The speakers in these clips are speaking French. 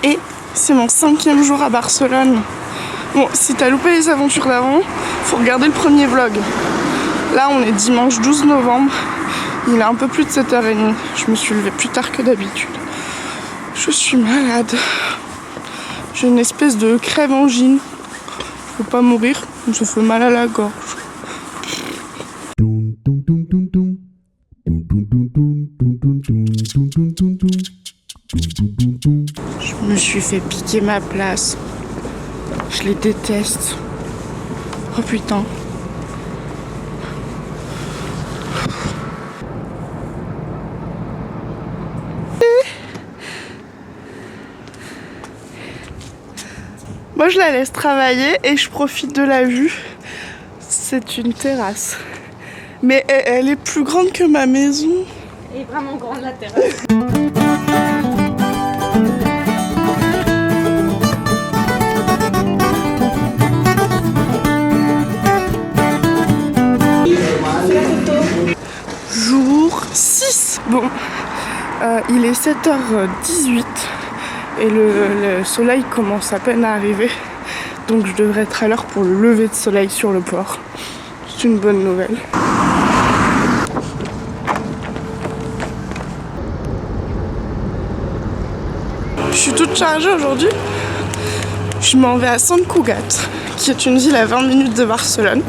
Et c'est mon 5e jour à Barcelone. Bon, si t'as loupé les aventures d'avant, faut regarder le premier vlog. Là, on est dimanche 12 novembre. Il est un peu plus de 7h30. Je me suis levée plus tard que d'habitude. Je suis malade. J'ai une espèce de crève angine. Faut pas mourir, ça me fait mal à la gorge. Je me suis fait piquer ma place. Je les déteste. Oh putain. Moi je la laisse travailler et je profite de la vue. C'est une terrasse. Mais elle est plus grande que ma maison. Elle est vraiment grande la terrasse. Jour 6. Bon, il est 7h18 et le soleil commence à peine à arriver. Donc je devrais être à l'heure pour le lever de soleil sur le port. C'est une bonne nouvelle. Je suis toute chargée aujourd'hui. Je m'en vais à Sant Cugat, qui est une ville à 20 minutes de Barcelone.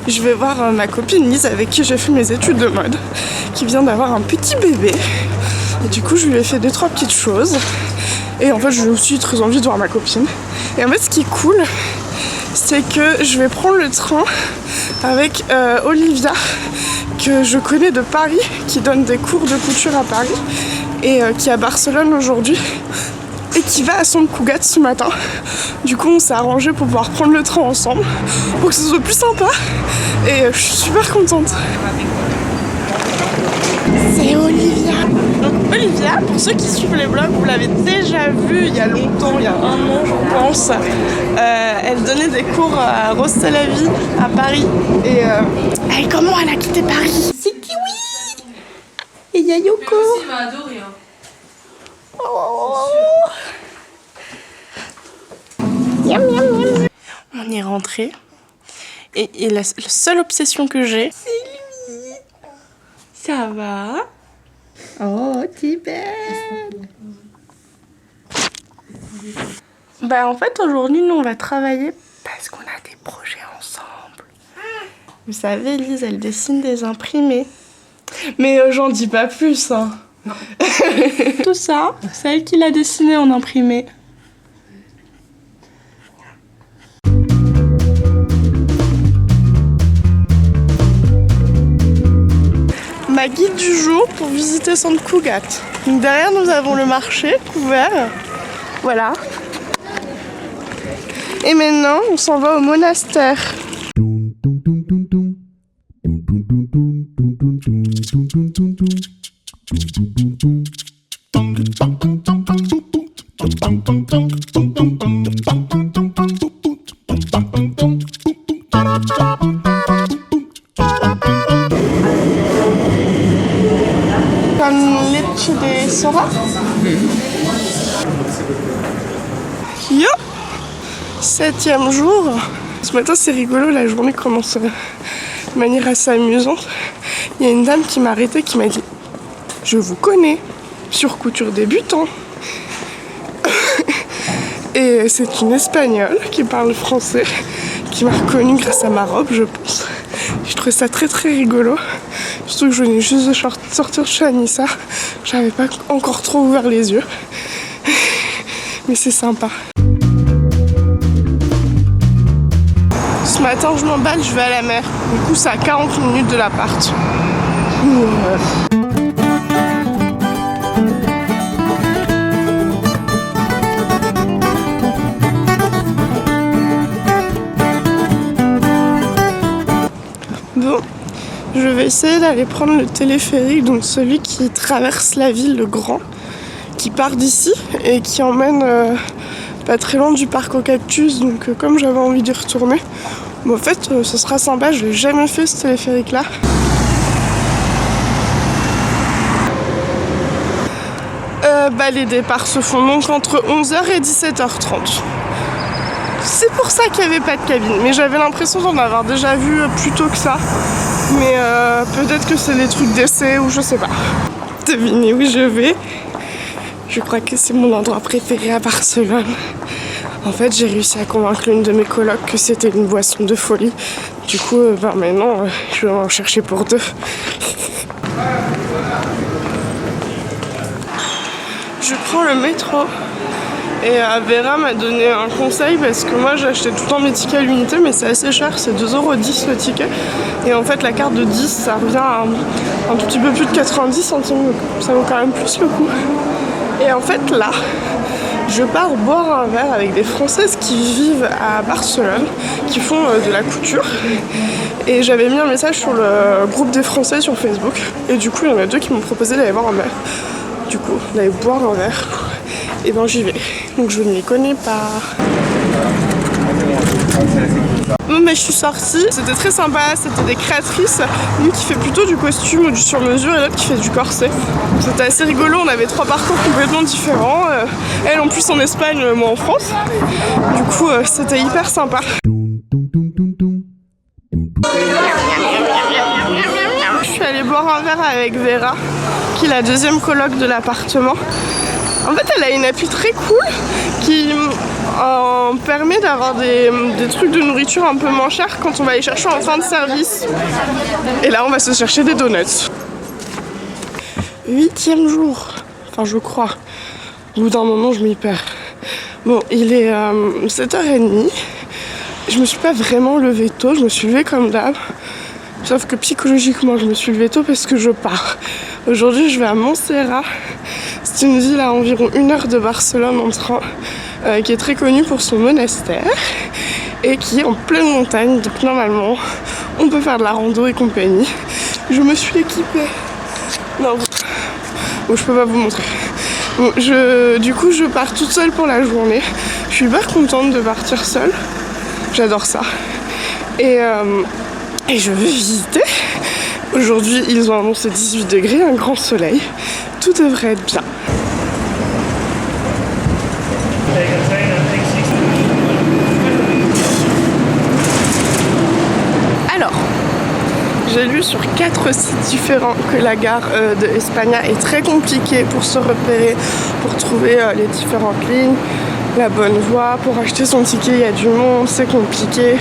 Je vais voir ma copine Lise, avec qui j'ai fait mes études de mode, qui vient d'avoir un petit bébé. Et du coup, je lui ai fait 2-3 petites choses. Et en fait, j'ai aussi très envie de voir ma copine. Et en fait, ce qui est cool, c'est que je vais prendre le train avec Olivia, que je connais de Paris, qui donne des cours de couture à Paris, et qui est à Barcelone aujourd'hui, et qui va à Sant Cugat ce matin. Du coup, on s'est arrangé pour pouvoir prendre le train ensemble, pour que ce soit plus sympa, et je suis super contente. C'est Olivia. Donc Olivia, pour ceux qui suivent les vlogs, vous l'avez déjà vue il y a longtemps, il y a 1 an je pense. Elle donnait des cours à Rose C'est la vie à Paris. Et comment elle a quitté Paris? C'est Kiwi. Et il y a Yoko. Mais aussi, il m'a adoré. Hein. Oh. On est rentré. Et la seule obsession que j'ai, c'est lui. Ça va? Oh, t'es belle. Bah en fait aujourd'hui nous on va travailler parce qu'on a des projets ensemble. Vous savez Lise elle dessine des imprimés. Mais j'en dis pas plus hein. Non. Tout ça, c'est elle qui l'a dessiné en imprimé. Ma guide du jour pour visiter Sant Cugat. Donc derrière nous avons le marché couvert. Voilà. Et maintenant on s'en va au monastère. Leche de soja. Yo, 7e jour. Ce matin c'est rigolo, la journée commence de manière assez amusante. Il y a une dame qui m'a arrêtée qui m'a dit « Je vous connais sur couture débutant ». Et c'est une Espagnole qui parle français, qui m'a reconnue grâce à ma robe je pense. Je trouvais ça très très rigolo. Surtout que je venais juste de sortir de chez Anissa. J'avais pas encore trop ouvert les yeux. Mais c'est sympa. Ce matin je m'emballe, je vais à la mer. Du coup c'est à 40 minutes de l'appart. Bon, je vais essayer d'aller prendre le téléphérique, donc celui qui traverse la ville, le grand, qui part d'ici et qui emmène pas très loin du parc aux cactus. Donc comme j'avais envie d'y retourner, mais en fait ce sera sympa, je l'ai jamais fait ce téléphérique là. Les départs se font donc entre 11h et 17h30. C'est pour ça qu'il n'y avait pas de cabine, mais j'avais l'impression d'en avoir déjà vu plus tôt que ça. Mais peut-être que c'est des trucs d'essai ou je sais pas. Devinez où je vais? Je crois que c'est mon endroit préféré à Barcelone. En fait, j'ai réussi à convaincre l'une de mes colocs que c'était une boisson de folie. Du coup, maintenant, je vais en chercher pour deux. Je prends le métro. Et Vera m'a donné un conseil parce que moi j'ai acheté tout le temps mes tickets à l'unité, mais c'est assez cher, c'est 2,10€ le ticket. Et en fait la carte de 10 ça revient à un tout petit peu plus de 90 centimes, donc ça vaut quand même plus le coup. Et en fait là, je pars boire un verre avec des Françaises qui vivent à Barcelone, qui font de la couture. Et j'avais mis un message sur le groupe des Français sur Facebook. Et du coup il y en a deux qui m'ont proposé d'aller boire un verre. Du coup, d'aller boire un verre. Et ben j'y vais. Donc je ne les connais pas. Bon mais je suis sortie, c'était très sympa, c'était des créatrices, une qui fait plutôt du costume ou du sur-mesure et l'autre qui fait du corset. C'était assez rigolo, on avait 3 parcours complètement différents, elle en plus en Espagne, moi en France. Du coup c'était hyper sympa. Je suis allée boire un verre avec Vera, qui est la deuxième coloc de l'appartement. En fait, elle a une appli très cool qui permet d'avoir des trucs de nourriture un peu moins chers quand on va les chercher en fin de service. Et là, on va se chercher des donuts. 8e jour. Enfin, je crois. Au bout d'un moment, je m'y perds. Bon, il est 7h30. Je me suis pas vraiment levée tôt. Je me suis levée comme d'hab. Sauf que psychologiquement, je me suis levée tôt parce que je pars. Aujourd'hui, je vais à Montserrat. C'est une ville à environ 1 heure de Barcelone en train, qui est très connue pour son monastère et qui est en pleine montagne. Donc normalement, on peut faire de la rando et compagnie. Je me suis équipée. Non, bon, je peux pas vous montrer. Bon, du coup, je pars toute seule pour la journée. Je suis hyper contente de partir seule. J'adore ça. Et je vais visiter. Aujourd'hui, ils ont annoncé 18 degrés, un grand soleil. Tout devrait être bien. Alors, j'ai lu sur 4 sites différents que la gare de España est très compliquée pour se repérer, pour trouver les différentes lignes, la bonne voie. Pour acheter son ticket, il y a du monde, c'est compliqué.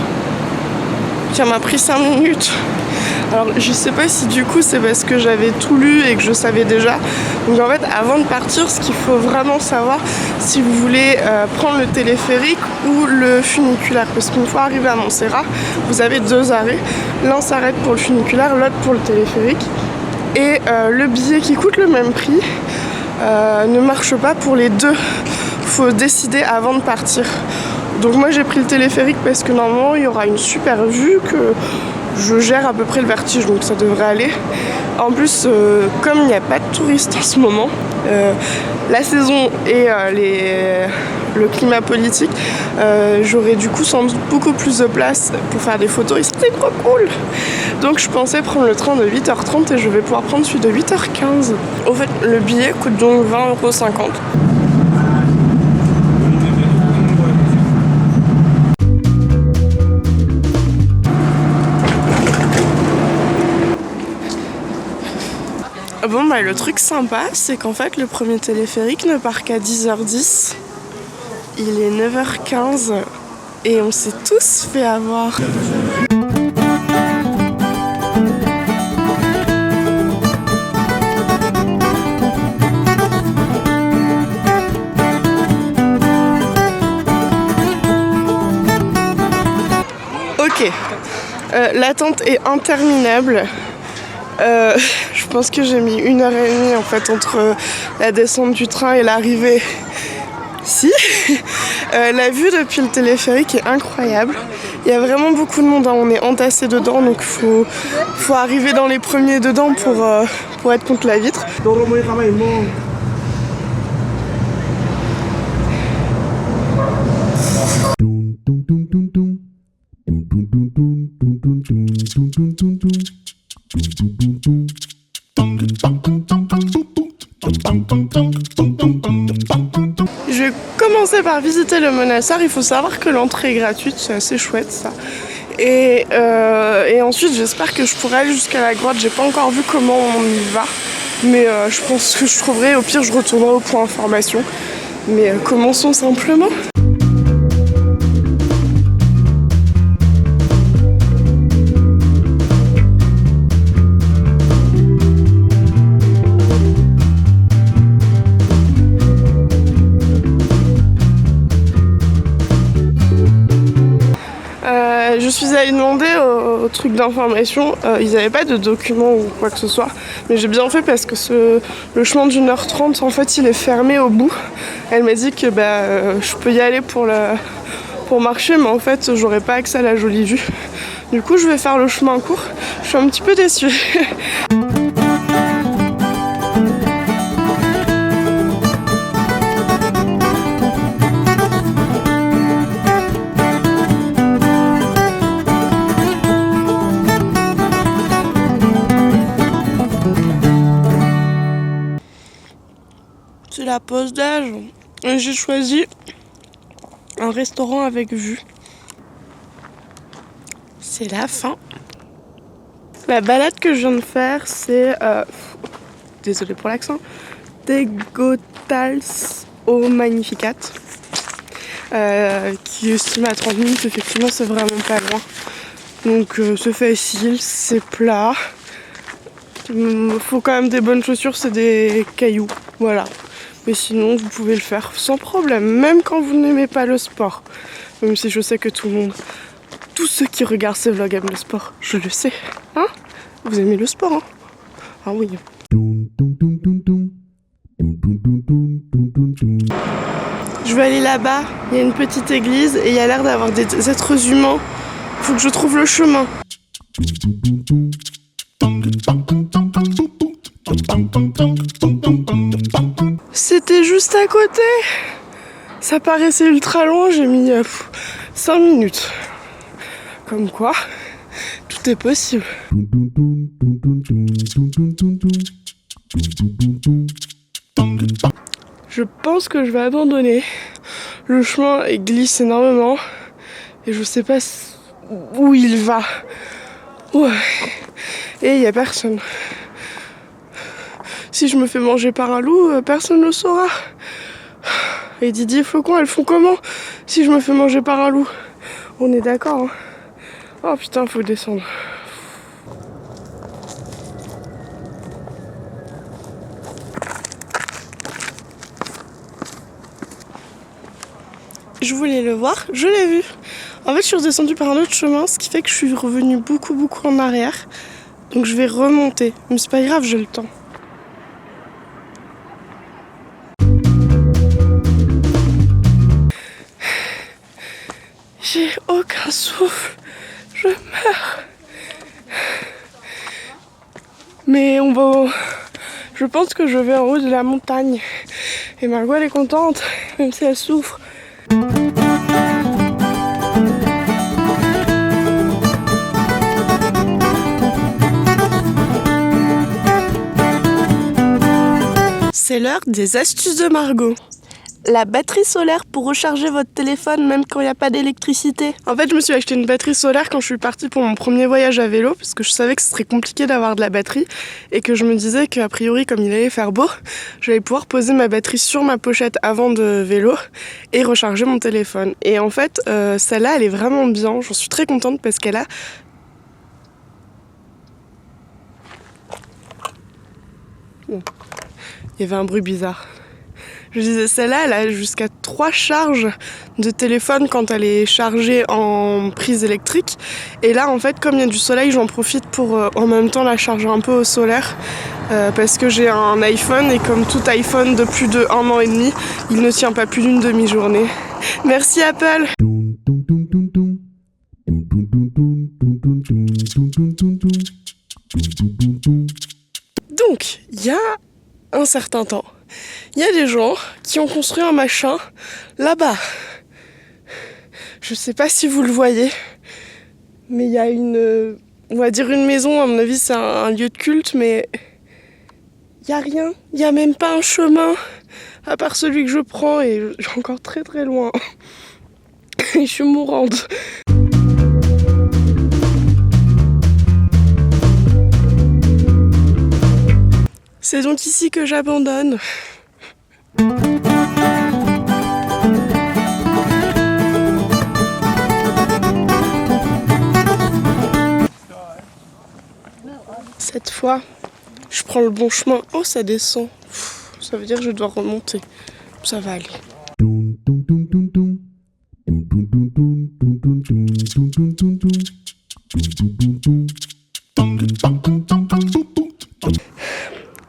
Ça m'a pris 5 minutes. Alors je sais pas si du coup c'est parce que j'avais tout lu et que je savais déjà. Donc en fait avant de partir, ce qu'il faut vraiment savoir, si vous voulez prendre le téléphérique ou le funiculaire, parce qu'une fois arrivé à Montserrat, vous avez 2 arrêts. L'un s'arrête pour le funiculaire, l'autre pour le téléphérique. Et le billet qui coûte le même prix ne marche pas pour les deux. Faut décider avant de partir. Donc moi j'ai pris le téléphérique parce que normalement il y aura une super vue, que je gère à peu près le vertige, donc ça devrait aller. En plus, comme il n'y a pas de touristes en ce moment, la saison et le climat politique, j'aurai du coup sans doute beaucoup plus de place pour faire des photos et c'était trop cool. Donc je pensais prendre le train de 8h30 et je vais pouvoir prendre celui de 8h15. Au fait, le billet coûte donc 20,50 €. Bon bah le truc sympa, c'est qu'en fait le premier téléphérique ne part qu'à 10h10. Il est 9h15 et on s'est tous fait avoir. Ok, l'attente est interminable. Je pense que j'ai mis 1h30 en fait entre la descente du train et l'arrivée ici. La vue depuis le téléphérique est incroyable. Il y a vraiment beaucoup de monde, hein. On est entassés dedans, donc faut arriver dans les premiers dedans pour être contre la vitre. commencer par visiter le Monastère. Il faut savoir que l'entrée est gratuite, c'est assez chouette ça. Et ensuite j'espère que je pourrai aller jusqu'à la grotte. J'ai pas encore vu comment on y va, mais je pense que je trouverai. Au pire je retournerai au point information. Mais commençons simplement. Je suis allée demander au truc d'information, ils n'avaient pas de documents ou quoi que ce soit, mais j'ai bien fait parce que le chemin d'1h30 en fait il est fermé au bout. Elle m'a dit que je peux y aller pour marcher, mais en fait j'aurais pas accès à la jolie vue. Du coup je vais faire le chemin court, je suis un petit peu déçue. C'est la pause d'âge et j'ai choisi un restaurant avec vue. C'est la fin. La balade que je viens de faire, c'est désolée pour l'accent, Tegotals au Magnificat, qui estime à 30 minutes. Effectivement, c'est vraiment pas loin. Donc c'est facile, c'est plat. Faut quand même des bonnes chaussures, c'est des cailloux, voilà. Mais sinon, vous pouvez le faire sans problème, même quand vous n'aimez pas le sport. Même si je sais que tous ceux qui regardent ces vlogs aiment le sport, je le sais. Hein? Vous aimez le sport, hein? Ah oui. Je vais aller là-bas, il y a une petite église et il y a l'air d'avoir des êtres humains. Faut que je trouve le chemin. C'était juste à côté. Ça paraissait ultra loin, j'ai mis 5 minutes. Comme quoi, tout est possible. Je pense que je vais abandonner. Le chemin glisse énormément et je sais pas où il va. Ouais. Et il n'y a personne. Si je me fais manger par un loup, personne ne le saura. Et Didier Flocon, elles font comment si je me fais manger par un loup? On est d'accord, hein? Oh putain, faut descendre. Je voulais le voir, je l'ai vu. En fait, je suis redescendue par un autre chemin, ce qui fait que je suis revenue beaucoup en arrière. Donc je vais remonter. Mais c'est pas grave, j'ai le temps. J'ai aucun souffle. Je meurs. Mais je pense que je vais en haut de la montagne. Et Margot, elle est contente, même si elle souffre. C'est l'heure des astuces de Margot. La batterie solaire pour recharger votre téléphone même quand il n'y a pas d'électricité. En fait, je me suis acheté une batterie solaire quand je suis partie pour mon premier voyage à vélo parce que je savais que ce serait compliqué d'avoir de la batterie et que je me disais qu'a priori, comme il allait faire beau, j'allais pouvoir poser ma batterie sur ma pochette avant de vélo et recharger mon téléphone. Et en fait, celle-là, elle est vraiment bien. J'en suis très contente parce qu'elle a... Bon. Il y avait un bruit bizarre. Je disais, celle-là, elle a jusqu'à 3 charges de téléphone quand elle est chargée en prise électrique. Et là, en fait, comme il y a du soleil, j'en profite pour en même temps la charger un peu au solaire. Parce que j'ai un iPhone et comme tout iPhone de plus de 1 an et demi, il ne tient pas plus d'une demi-journée. Merci Apple! Donc, il y a un certain temps, il y a des gens qui ont construit un machin là-bas. Je sais pas si vous le voyez, mais il y a on va dire une maison, à mon avis c'est un lieu de culte, mais y a rien, y a même pas un chemin à part celui que je prends et je suis encore très très loin. Et je suis mourante. C'est donc ici que j'abandonne. Cette fois, je prends le bon chemin. Oh, ça descend. Ça veut dire que je dois remonter. Ça va aller.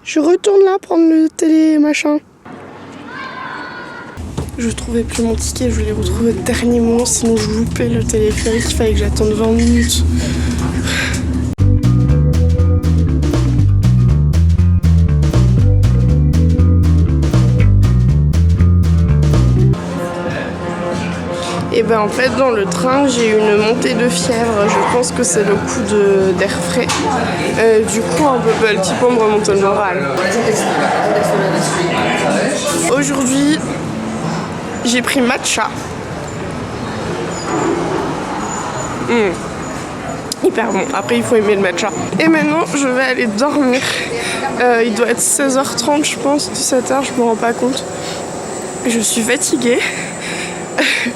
Je retourne là prendre le télé machin. Je trouvais plus mon ticket, je l'ai retrouvé au dernier moment, sinon je loupais le téléphérique, il fallait que j'attende 20 minutes. Et ben en fait dans le train j'ai eu une montée de fièvre, je pense que c'est le coup d'air frais. Du coup un petit peu me remonter le moral. Aujourd'hui j'ai pris matcha. Hyper bon, après il faut aimer le matcha. Et maintenant je vais aller dormir. Il doit être 16h30 je pense, 17h, je me rends pas compte. Je suis fatiguée.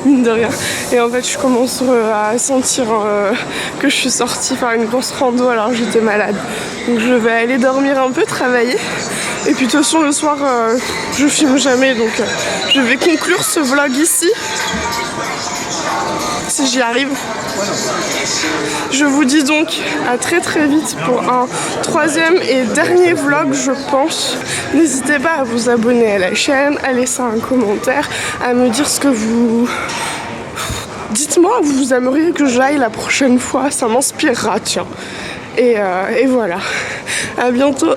Mine de rien. Et en fait je commence à sentir que je suis sortie faire une grosse rando alors que j'étais malade. Donc je vais aller dormir un peu, travailler. Et puis de toute façon le soir je filme jamais donc je vais conclure ce vlog ici. Si j'y arrive. Je vous dis donc à très très vite pour un troisième et dernier vlog je pense. N'hésitez pas à vous abonner à la chaîne, à laisser un commentaire, à me dire ce que vous... Dites-moi où vous aimeriez que j'aille la prochaine fois, ça m'inspirera tiens. Et voilà, à bientôt.